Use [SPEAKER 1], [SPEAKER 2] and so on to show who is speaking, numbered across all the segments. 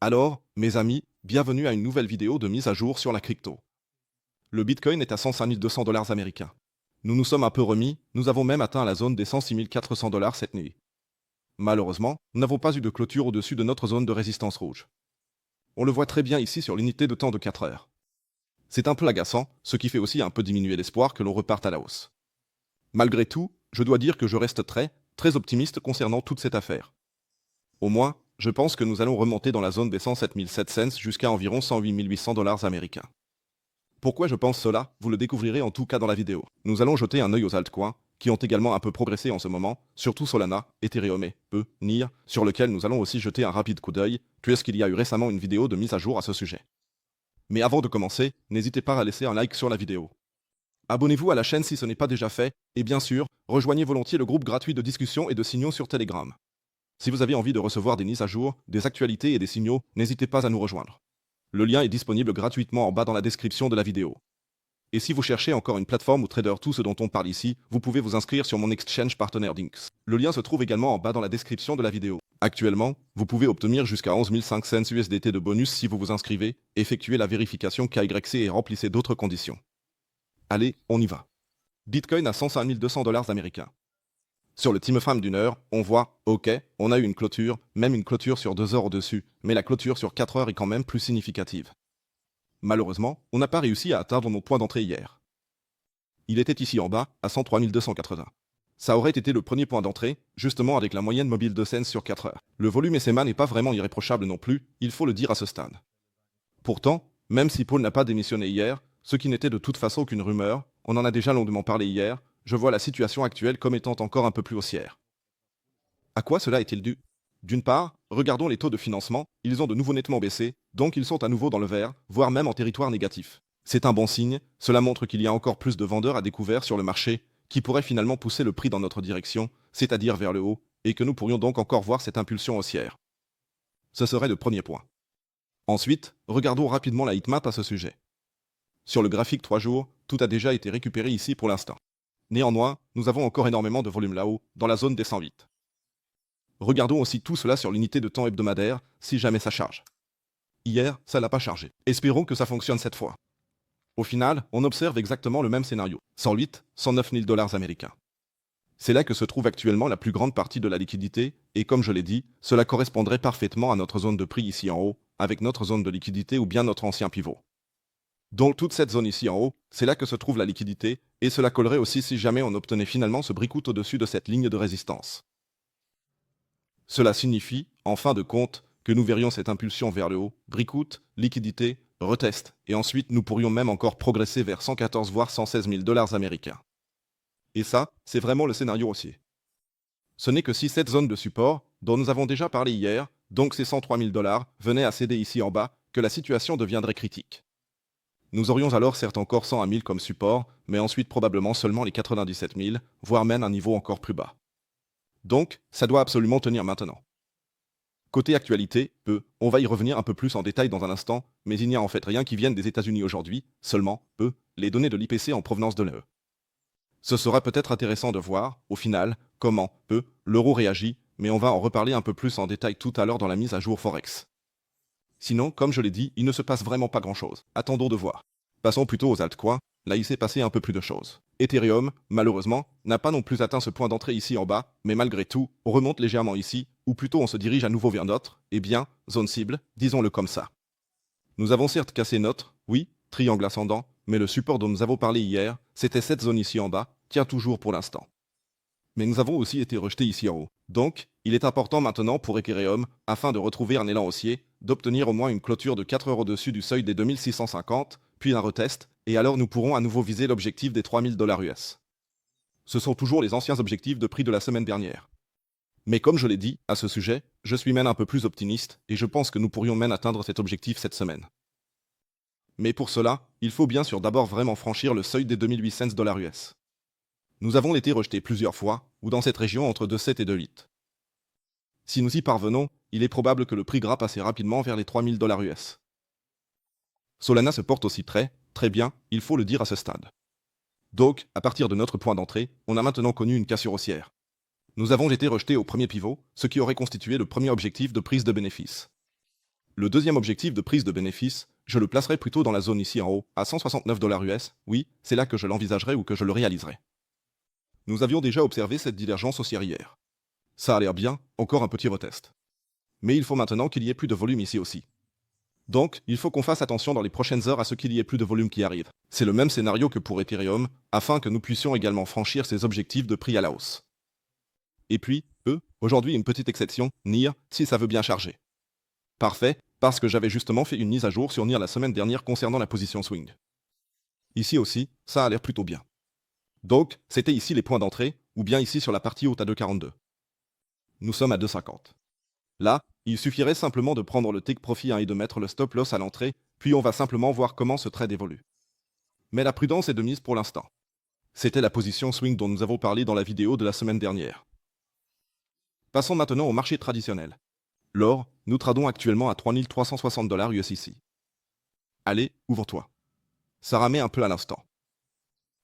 [SPEAKER 1] Alors, mes amis, bienvenue à une nouvelle vidéo de mise à jour sur la crypto. Le Bitcoin est à 105 200 dollars américains. Nous nous sommes un peu remis, nous avons même atteint la zone des 106 400 dollars cette nuit. Malheureusement, nous n'avons pas eu de clôture au-dessus de notre zone de résistance rouge. On le voit très bien ici sur l'unité de temps de 4 heures. C'est un peu agaçant, ce qui fait aussi un peu diminuer l'espoir que l'on reparte à la hausse. Malgré tout, je dois dire que je reste très optimiste concernant toute cette affaire. Au moins, je pense que nous allons remonter dans la zone des 107 700 jusqu'à environ 108 800 dollars américains. Pourquoi je pense cela, vous le découvrirez en tout cas dans la vidéo. Nous allons jeter un œil aux altcoins, qui ont également un peu progressé en ce moment, surtout Solana, Ethereum et, NIR, sur lequel nous allons aussi jeter un rapide coup d'œil, puisqu'il y a eu récemment une vidéo de mise à jour à ce sujet. Mais avant de commencer, n'hésitez pas à laisser un like sur la vidéo. Abonnez-vous à la chaîne si ce n'est pas déjà fait, et bien sûr, rejoignez volontiers le groupe gratuit de discussion et de signaux sur Telegram. Si vous avez envie de recevoir des mises à jour, des actualités et des signaux, n'hésitez pas à nous rejoindre. Le lien est disponible gratuitement en bas dans la description de la vidéo. Et si vous cherchez encore une plateforme ou trader tout ce dont on parle ici, vous pouvez vous inscrire sur mon exchange partenaire Dinks. Le lien se trouve également en bas dans la description de la vidéo. Actuellement, vous pouvez obtenir jusqu'à 11 500 USDT de bonus si vous vous inscrivez, effectuez la vérification KYC et remplissez d'autres conditions. Allez, on y va. Bitcoin à 105 200 dollars américains. Sur le time frame d'une heure, on voit, ok, on a eu une clôture, même une clôture sur 2 heures au-dessus, mais la clôture sur 4 heures est quand même plus significative. Malheureusement, on n'a pas réussi à atteindre nos points d'entrée hier. Il était ici en bas, à 103 280. Ça aurait été le premier point d'entrée, justement avec la moyenne mobile de cents sur 4 heures. Le volume SMA n'est pas vraiment irréprochable non plus, il faut le dire à ce stade. Pourtant, même si Paul n'a pas démissionné hier, ce qui n'était de toute façon qu'une rumeur, on en a déjà longuement parlé hier, je vois la situation actuelle comme étant encore un peu plus haussière. À quoi cela est-il dû? D'une part, regardons les taux de financement, ils ont de nouveau nettement baissé, donc ils sont à nouveau dans le vert, voire même en territoire négatif. C'est un bon signe, cela montre qu'il y a encore plus de vendeurs à découvert sur le marché, qui pourraient finalement pousser le prix dans notre direction, c'est-à-dire vers le haut, et que nous pourrions donc encore voir cette impulsion haussière. Ce serait le premier point. Ensuite, regardons rapidement la heatmap à ce sujet. Sur le graphique 3 jours, tout a déjà été récupéré ici pour l'instant. Néanmoins, nous avons encore énormément de volume là-haut, dans la zone des 108. Regardons aussi tout cela sur l'unité de temps hebdomadaire, si jamais ça charge. Hier, ça l'a pas chargé. Espérons que ça fonctionne cette fois. Au final, on observe exactement le même scénario. 108, 109 000 dollars américains. C'est là que se trouve actuellement la plus grande partie de la liquidité, et comme je l'ai dit, cela correspondrait parfaitement à notre zone de prix ici en haut, avec notre zone de liquidité ou bien notre ancien pivot. Donc toute cette zone ici en haut, c'est là que se trouve la liquidité, et cela collerait aussi si jamais on obtenait finalement ce breakout au-dessus de cette ligne de résistance. Cela signifie, en fin de compte, que nous verrions cette impulsion vers le haut, breakout, liquidité, retest, et ensuite nous pourrions même encore progresser vers 114 voire 116 000 dollars américains. Et ça, c'est vraiment le scénario haussier. Ce n'est que si cette zone de support, dont nous avons déjà parlé hier, donc ces 103 000 dollars, venait à céder ici en bas, que la situation deviendrait critique. Nous aurions alors certes encore 101 000 comme support, mais ensuite probablement seulement les 97 000, voire même un niveau encore plus bas. Donc, ça doit absolument tenir maintenant. Côté actualité, on va y revenir un peu plus en détail dans un instant, mais il n'y a en fait rien qui vienne des États-Unis aujourd'hui, seulement, les données de l'IPC en provenance de l'UE. Ce sera peut-être intéressant de voir, au final, comment, l'euro réagit, mais on va en reparler un peu plus en détail tout à l'heure dans la mise à jour Forex. Sinon, comme je l'ai dit, il ne se passe vraiment pas grand-chose. Attendons de voir. Passons plutôt aux altcoins, là il s'est passé un peu plus de choses. Ethereum, malheureusement, n'a pas non plus atteint ce point d'entrée ici en bas, mais malgré tout, on remonte légèrement ici, ou plutôt on se dirige à nouveau vers notre, zone cible, disons-le comme ça. Nous avons certes cassé notre, triangle ascendant, mais le support dont nous avons parlé hier, c'était cette zone ici en bas, tient toujours pour l'instant. Mais nous avons aussi été rejetés ici en haut. Donc, il est important maintenant pour Ethereum, afin de retrouver un élan haussier, d'obtenir au moins une clôture de 4 heures au-dessus du seuil des 2650, puis un retest, et alors nous pourrons à nouveau viser l'objectif des 3000 dollars US. Ce sont toujours les anciens objectifs de prix de la semaine dernière. Mais comme je l'ai dit, à ce sujet, je suis même un peu plus optimiste, et je pense que nous pourrions même atteindre cet objectif cette semaine. Mais pour cela, il faut bien sûr d'abord vraiment franchir le seuil des 2800 dollars US. Nous avons été rejetés plusieurs fois, ou dans cette région entre 2,7 et 2,8. Si nous y parvenons, il est probable que le prix grappe assez rapidement vers les 3000 dollars US. Solana se porte aussi très bien, il faut le dire à ce stade. Donc, à partir de notre point d'entrée, on a maintenant connu une cassure haussière. Nous avons été rejetés au premier pivot, ce qui aurait constitué le premier objectif de prise de bénéfice. Le deuxième objectif de prise de bénéfice, je le placerai plutôt dans la zone ici en haut, à 169 $ US. Oui, c'est là que je l'envisagerai ou que je le réaliserai. Nous avions déjà observé cette divergence haussière hier. Ça a l'air bien, encore un petit retest. Mais il faut maintenant qu'il y ait plus de volume ici aussi. Donc, il faut qu'on fasse attention dans les prochaines heures à ce qu'il y ait plus de volume qui arrive. C'est le même scénario que pour Ethereum, afin que nous puissions également franchir ces objectifs de prix à la hausse. Et puis, aujourd'hui une petite exception, NIR, si ça veut bien charger. Parfait, parce que j'avais justement fait une mise à jour sur NIR la semaine dernière concernant la position swing. Ici aussi, ça a l'air plutôt bien. Donc, c'était ici les points d'entrée, ou bien ici sur la partie haute à 2,42. Nous sommes à 2,50. Là, il suffirait simplement de prendre le take profit et de mettre le stop loss à l'entrée, puis on va simplement voir comment ce trade évolue. Mais la prudence est de mise pour l'instant. C'était la position swing dont nous avons parlé dans la vidéo de la semaine dernière. Passons maintenant au marché traditionnel. L'or, nous tradons actuellement à 3360 $ US ici. Allez, ouvre-toi. Ça ramait un peu à l'instant.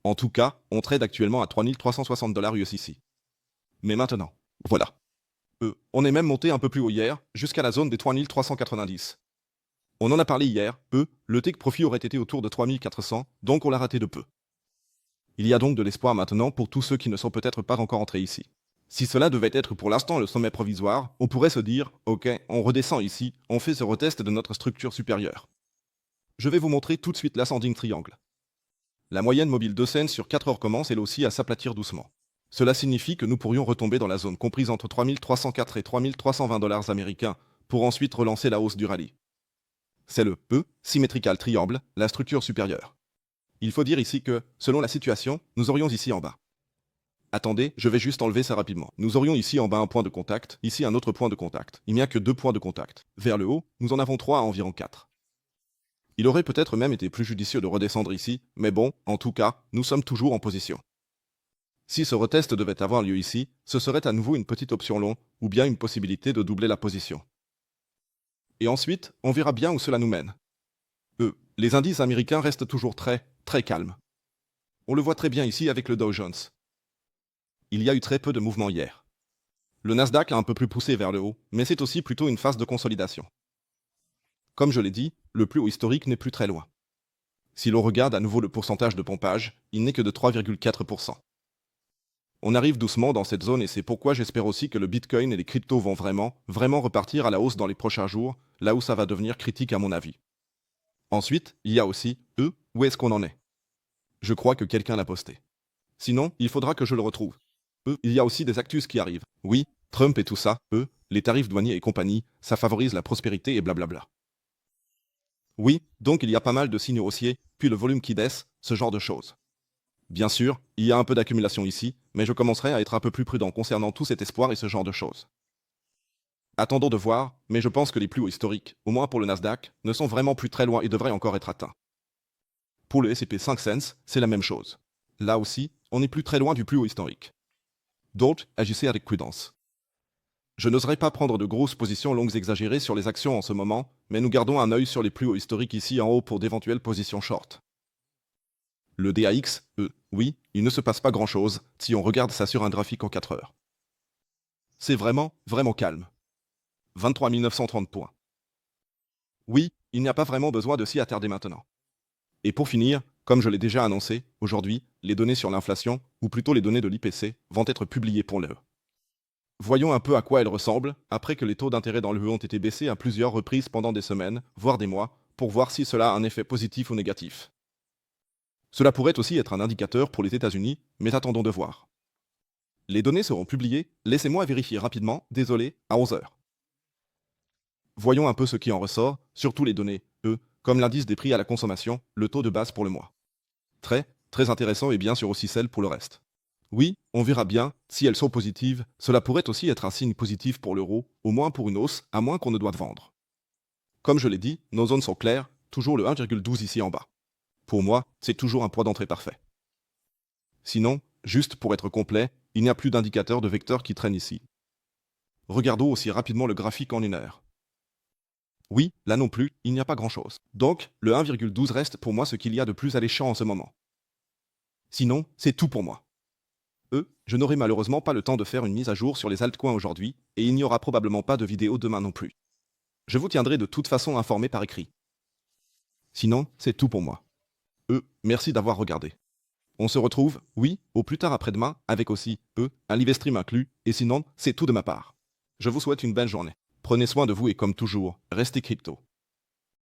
[SPEAKER 1] En tout cas, on trade actuellement à 3360 $ US ici. Mais maintenant, voilà. On est même monté un peu plus haut hier, jusqu'à la zone des 3390. On en a parlé hier, le take profit aurait été autour de 3400, donc on l'a raté de peu. Il y a donc de l'espoir maintenant pour tous ceux qui ne sont peut-être pas encore entrés ici. Si cela devait être pour l'instant le sommet provisoire, on pourrait se dire, ok, on redescend ici, on fait ce retest de notre structure supérieure. Je vais vous montrer tout de suite l'ascending triangle. La moyenne mobile de scène sur 4 heures commence elle aussi à s'aplatir doucement. Cela signifie que nous pourrions retomber dans la zone comprise entre 3304 et 3320 $ américains pour ensuite relancer la hausse du rallye. C'est le symmetrical triangle, la structure supérieure. Il faut dire ici que, selon la situation, nous aurions ici en bas. Attendez, je vais juste enlever ça rapidement. Nous aurions ici en bas un point de contact, ici un autre point de contact. Il n'y a que 2 points de contact. Vers le haut, nous en avons 3 à environ 4. Il aurait peut-être même été plus judicieux de redescendre ici, mais bon, en tout cas, nous sommes toujours en position. Si ce retest devait avoir lieu ici, ce serait à nouveau une petite option long, ou bien une possibilité de doubler la position. Et ensuite, on verra bien où cela nous mène. Les indices américains restent toujours très calmes. On le voit très bien ici avec le Dow Jones. Il y a eu très peu de mouvements hier. Le Nasdaq a un peu plus poussé vers le haut, mais c'est aussi plutôt une phase de consolidation. Comme je l'ai dit, le plus haut historique n'est plus très loin. Si l'on regarde à nouveau le pourcentage de pompage, il n'est que de 3,4%. On arrive doucement dans cette zone et c'est pourquoi j'espère aussi que le Bitcoin et les cryptos vont vraiment repartir à la hausse dans les prochains jours, là où ça va devenir critique à mon avis. Ensuite, il y a aussi, où est-ce qu'on en est? Je crois que quelqu'un l'a posté. Sinon, il faudra que je le retrouve. Il y a aussi des actus qui arrivent. Oui, Trump et tout ça, les tarifs douaniers et compagnie, ça favorise la prospérité et blablabla. Oui, donc il y a pas mal de signaux haussiers, puis le volume qui baisse, ce genre de choses. Bien sûr, il y a un peu d'accumulation ici, mais je commencerai à être un peu plus prudent concernant tout cet espoir et ce genre de choses. Attendons de voir, mais je pense que les plus hauts historiques, au moins pour le Nasdaq, ne sont vraiment plus très loin et devraient encore être atteints. Pour le S&P 500, c'est la même chose. Là aussi, on n'est plus très loin du plus haut historique. Donc, agissez avec prudence. Je n'oserais pas prendre de grosses positions longues exagérées sur les actions en ce moment, mais nous gardons un œil sur les plus hauts historiques ici en haut pour d'éventuelles positions short. Le DAX, oui, il ne se passe pas grand-chose si on regarde ça sur un graphique en 4 heures. C'est vraiment calme. 23 930 points. Oui, il n'y a pas vraiment besoin de s'y attarder maintenant. Et pour finir, comme je l'ai déjà annoncé, aujourd'hui, les données sur l'inflation, ou plutôt les données de l'IPC, vont être publiées pour l'heure. Voyons un peu à quoi elles ressemblent, après que les taux d'intérêt dans l'UE ont été baissés à plusieurs reprises pendant des semaines, voire des mois, pour voir si cela a un effet positif ou négatif. Cela pourrait aussi être un indicateur pour les États-Unis, mais attendons de voir. Les données seront publiées, laissez-moi vérifier rapidement, désolé, à 11 heures. Voyons un peu ce qui en ressort, surtout les données, comme l'indice des prix à la consommation, le taux de base pour le mois. Très intéressant et bien sûr aussi celle pour le reste. Oui, on verra bien, si elles sont positives, cela pourrait aussi être un signe positif pour l'euro, au moins pour une hausse, à moins qu'on ne doive vendre. Comme je l'ai dit, nos zones sont claires, toujours le 1,12 ici en bas. Pour moi, c'est toujours un point d'entrée parfait. Sinon, juste pour être complet, il n'y a plus d'indicateur de vecteur qui traîne ici. Regardons aussi rapidement le graphique en 1 heure. Oui, là non plus, il n'y a pas grand-chose. Donc, le 1,12 reste pour moi ce qu'il y a de plus alléchant en ce moment. Sinon, c'est tout pour moi. Je n'aurai malheureusement pas le temps de faire une mise à jour sur les altcoins aujourd'hui, et il n'y aura probablement pas de vidéo demain non plus. Je vous tiendrai de toute façon informé par écrit. Sinon, c'est tout pour moi. Merci d'avoir regardé. On se retrouve, oui, au plus tard après-demain, avec aussi, un live stream inclus, et sinon, c'est tout de ma part. Je vous souhaite une belle journée. Prenez soin de vous et comme toujours, restez crypto.